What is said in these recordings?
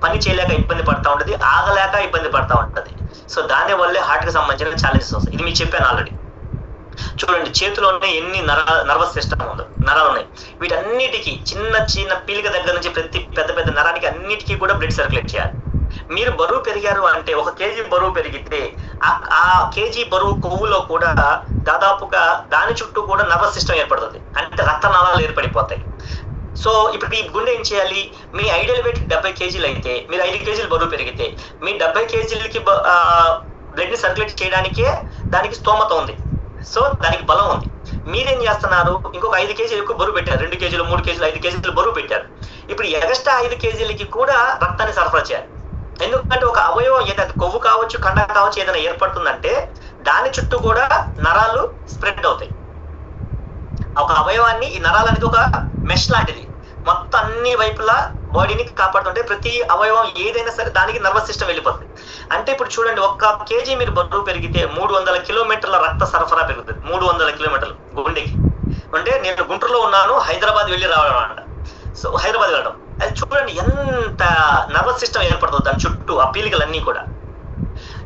పని చేయలేక ఇబ్బంది పడతా ఉంటది, ఆగలేక ఇబ్బంది పడతా ఉంటది. సో దాని వల్లే హార్ట్ కి సంబంధించిన ఛాలెంజెస్ వస్తాయి. ఇది మీకు చెప్పాను ఆల్రెడీ. చూడండి చేతిలోనే ఎన్ని నర్వస్ సిస్టమ్ ఉందో, నరాలు ఉన్నాయి. వీటన్నిటికీ చిన్న చిన్న పీలిక దగ్గర నుంచి ప్రతి పెద్ద పెద్ద నరానికి అన్నిటికీ కూడా బ్లడ్ సర్క్యులేట్ చేయాలి. మీరు బరువు పెరిగారు అంటే 1 కేజీ బరువు పెరిగితే ఆ కేజీ బరువు కొవ్వులో కూడా దాదాపుగా దాని చుట్టూ కూడా నర్వస్ సిస్టమ్ ఏర్పడుతుంది, అంటే రక్తనాళాలు ఏర్పడిపోతాయి. సో ఇప్పుడు ఈ గుండె ఏం చేయాలి? మీ ఐడియల్ వెయిట్ 70 కేజీలు అయితే మీరు 5 కేజీలు బరువు పెరిగితే మీ 70 కేజీలకి బ్లడ్ ని సర్క్యులేట్ చేయడానికే దానికి స్తోమత ఉంది. సో దానికి బలం ఉంది. మీరేం చేస్తున్నారు? ఇంకొక 5 కేజీలు ఎక్కువ బరువు పెట్టారు, 2 కేజీలు 3 కేజీలు 5 కేజీలు బరువు పెట్టారు. ఇప్పుడు ఎక్స్ట్రా 5 కేజీలకి కూడా రక్తాన్ని సరఫరా చేయాలి. ఎందుకంటే ఒక అవయవం ఏదైతే కొవ్వు కావచ్చు, కండ కావచ్చు, ఏదైనా ఏర్పడుతుందంటే దాని చుట్టూ కూడా నరాలు స్ప్రెడ్ అవుతాయి. ఒక అవయవాన్ని, ఈ నరాలు అనేది ఒక మెష్ లాంటిది, మొత్తం అన్ని వైపులా బాడీని కాపాడుతుంటే ప్రతి అవయవం ఏదైనా సరే దానికి నర్వస్ సిస్టమ్ వెళ్ళిపోతుంది. అంటే ఇప్పుడు చూడండి, 1 కేజీ మీరు బరువు పెరిగితే 300 కిలోమీటర్ల రక్త సరఫరా పెరుగుతుంది. 300 కిలోమీటర్లు గుండెకి. అంటే నేను గుంటూరులో ఉన్నాను, హైదరాబాద్ వెళ్ళి రావడం అంట. సో హైదరాబాద్ వెళ్ళడం, అది చూడండి ఎంత నర్వస్ సిస్టమ్ ఏర్పడుతుంది దాని చుట్టూ, ఆ పీలికలన్నీ కూడా.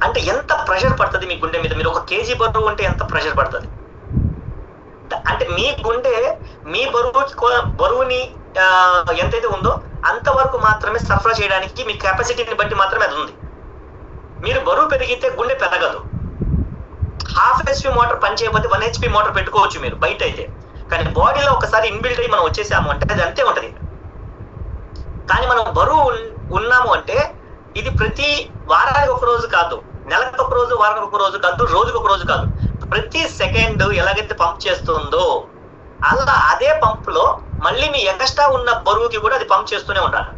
అంటే ఎంత ప్రెషర్ పడుతుంది మీ గుండె మీద. మీరు 1 కేజీ బరువు ఉంటే ఎంత ప్రెషర్ పడుతుంది అంటే మీ గుండె మీ బరువుని ఎంతైతే ఉందో అంతవరకు మాత్రమే సరఫరా చేయడానికి మీ కెపాసిటీని బట్టి మాత్రమే అది ఉంది. మీరు బరువు పెరిగితే గుండె పెరగదు. 1/2 HP మోటార్ పని చేయకపోతే 1 HP మోటార్ పెట్టుకోవచ్చు మీరు బయట అయితే, కానీ బాడీలో ఒకసారి ఇన్బిల్ట్ అయ్యి మనం వచ్చేసాము అంటే అది అంతే ఉంటది. కానీ మనం బరువు ఉన్నాము అంటే ఇది ప్రతి వారానికి 1 రోజు కాదు, నెలకు 1 రోజు, వారానికి 1 రోజు కాదు, రోజుకి 1 రోజు కాదు, ప్రతి సెకండ్ ఎలాగైతే పంప్ చేస్తుందో అలా అదే పంప్ లో మళ్ళీ మీ ఎక్స్ట్రా ఉన్న బరువుకి కూడా అది పంప్ చేస్తూనే ఉండాలి.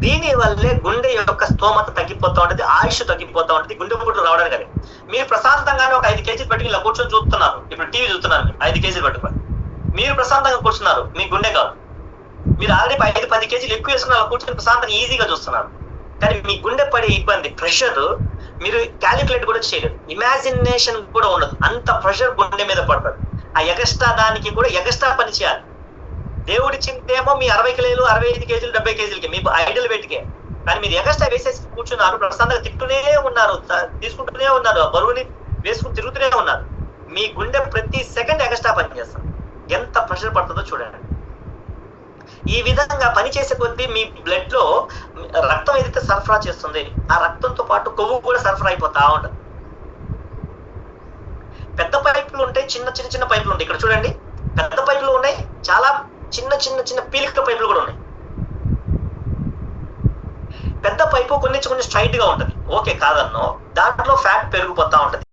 దీని వల్లే గుండె యొక్క స్తోమత తగ్గిపోతా ఉంటుంది, ఆయుష్ తగ్గిపోతా ఉంటుంది, గుండె పుట్టు రావడానికి. కానీ మీరు ప్రశాంతంగానే ఒక 5 కేజీలు పట్టుకుని ఇలా కూర్చొని చూస్తున్నారు, ఇప్పుడు టీవీ చూస్తున్నారు, 5 కేజీలు పట్టుకొని మీరు ప్రశాంతంగా కూర్చున్నారు, మీ గుండె కాదు. మీరు ఆల్రెడీ 5-10 కేజీలు ఎక్కువ వేసుకుని అలా కూర్చొని ప్రశాంతంగా ఈజీగా చూస్తున్నారు. కానీ మీ గుండె పడే ఇబ్బంది, ప్రెషర్ మీరు క్యాలిక్యులేట్ కూడా చేయలేరు, ఇమాజినేషన్ కూడా ఉండదు, అంత ప్రెషర్ గుండె మీద పడుతుంది. ఆ ఎగస్ట్రా దానికి కూడా ఎగస్ట్రా పని చేయాలి. దేవుడి చింతేమో మీ 60 కిలోలు, 65 కేజీలు, 70 కేజీలకి మీ ఐడియల్ వెయిట్కే, కానీ మీరు ఎగస్ట్రా వేసేసి కూర్చున్నారు, ప్రశాంతంగా తింటూనే ఉన్నారు, తీసుకుంటూనే ఉన్నారు, బరువుని వేసుకుని తిరుగుతూనే ఉన్నారు. మీ గుండె ప్రతి సెకండ్ ఎగస్ట్రా పని చేస్తారు. ఎంత ప్రెషర్ పడుతుందో చూడండి. ఈ విధంగా పనిచేసే కొద్దీ మీ బ్లడ్ లో రక్తం ఏదైతే సరఫరా చేస్తుంది, ఆ రక్తంతో పాటు కొవ్వు కూడా సరఫరా అయిపోతా ఉంటుంది. పెద్ద పైపులు ఉంటాయి, చిన్న పైపులు ఉంటాయి. ఇక్కడ చూడండి, పెద్ద పైపులు ఉన్నాయి, చాలా చిన్న పీలిక పైపులు కూడా ఉన్నాయి. పెద్ద పైపు కొంచెం స్ట్రైట్ గా ఉంటది, ఓకే కాదన్నో, దాంట్లో ఫ్యాట్ పెరిగిపోతా ఉంటది.